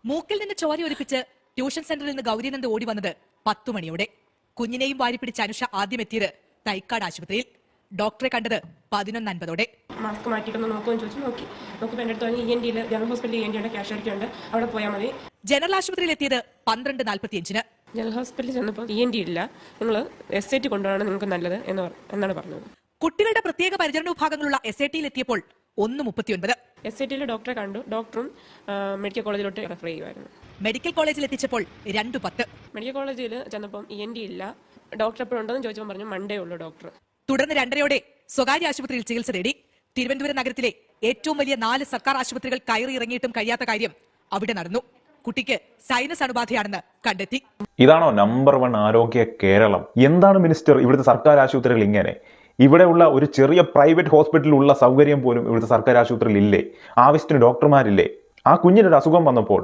മൂക്കിൽ നിന്ന് ചോര ഒലിപ്പിച്ച് ട്യൂഷൻ സെന്ററിൽ നിന്ന് ഗൗരിനന്ദ് ഓടി വന്നത് 10 മണിയോടെ. കുഞ്ഞിനെയും വാരിപ്പിടിച്ച് അനുഷ ആദ്യം എത്തിയത് തൈക്കാട് ആശുപത്രിയിൽ. ഡോക്ടറെ കണ്ടത് 11:50ഓടെ. മാസ്ക് മാറ്റിയിട്ടൊന്ന് നോക്കുമെന്ന് ചോദിച്ചു. നോക്കുമ്പോൾ എൻ്റെ അടുത്ത് ENT ജനറൽ ഹോസ്പിറ്റലിൽ ENT ക്യാഷ്വാലിറ്റി ഉണ്ട്, അവിടെ പോയാൽ മതി. ജനറൽ ആശുപത്രിയിൽ എത്തിയത് 12:45. ജനറൽ ഹോസ്പിറ്റലിൽ ചെന്നപ്പോൾ ENT ഇല്ല, നിങ്ങൾ SAT കൊണ്ടുപോകണം നിങ്ങൾക്ക് നല്ലത് എന്നാണ് പറഞ്ഞത്. കുട്ടികളുടെ പ്രത്യേക പരിചരണ വിഭാഗങ്ങളുള്ള SATയിൽ എത്തിയപ്പോൾ 1:39. SATയിൽ ഡോക്ടറെ കണ്ടു. ഡോക്ടറും മെഡിക്കൽ കോളേജിലോട്ട് റെഫർ ചെയ്യുമായിരുന്നു. മെഡിക്കൽ കോളേജിൽ എത്തിച്ചപ്പോൾ 2:10. മെഡിക്കൽ കോളേജിൽ ചെന്നപ്പം ENT ഇല്ല, ഡോക്ടർ എപ്പോഴും ഉണ്ടെന്ന് ചോദിച്ചപ്പോൾ പറഞ്ഞു മൺഡേ ഉള്ളൂ ഡോക്ടർ. തുടർന്ന് 2:30ഓടെ സ്വകാര്യ ആശുപത്രിയിൽ ചികിത്സ തേടി. തിരുവനന്തപുരം നഗരത്തിലെ ഏറ്റവും വലിയ 4 സർക്കാർ ആശുപത്രികൾ കയറി ഇറങ്ങിയിട്ടും കഴിയാത്ത കാര്യം അവിടെ നടന്നു. കുട്ടിക്ക് സൈനസ് അണുബാധയാണെന്ന് കണ്ടെത്തി. ഇതാണോ നമ്പർ 1 ആരോഗ്യ കേരളം? എന്താണ് മിനിസ്റ്റർ ഇവിടുത്തെ സർക്കാർ ആശുപത്രികൾ ഇങ്ങനെ? ഇവിടെയുള്ള ഒരു ചെറിയ പ്രൈവറ്റ് ഹോസ്പിറ്റലിൽ ഉള്ള സൗകര്യം പോലും ഇവിടുത്തെ സർക്കാർ ആശുപത്രിയിൽ ഇല്ലേ? ആവശ്യത്തിന് ഡോക്ടർമാരില്ലേ? ആ കുഞ്ഞിനൊരു അസുഖം വന്നപ്പോൾ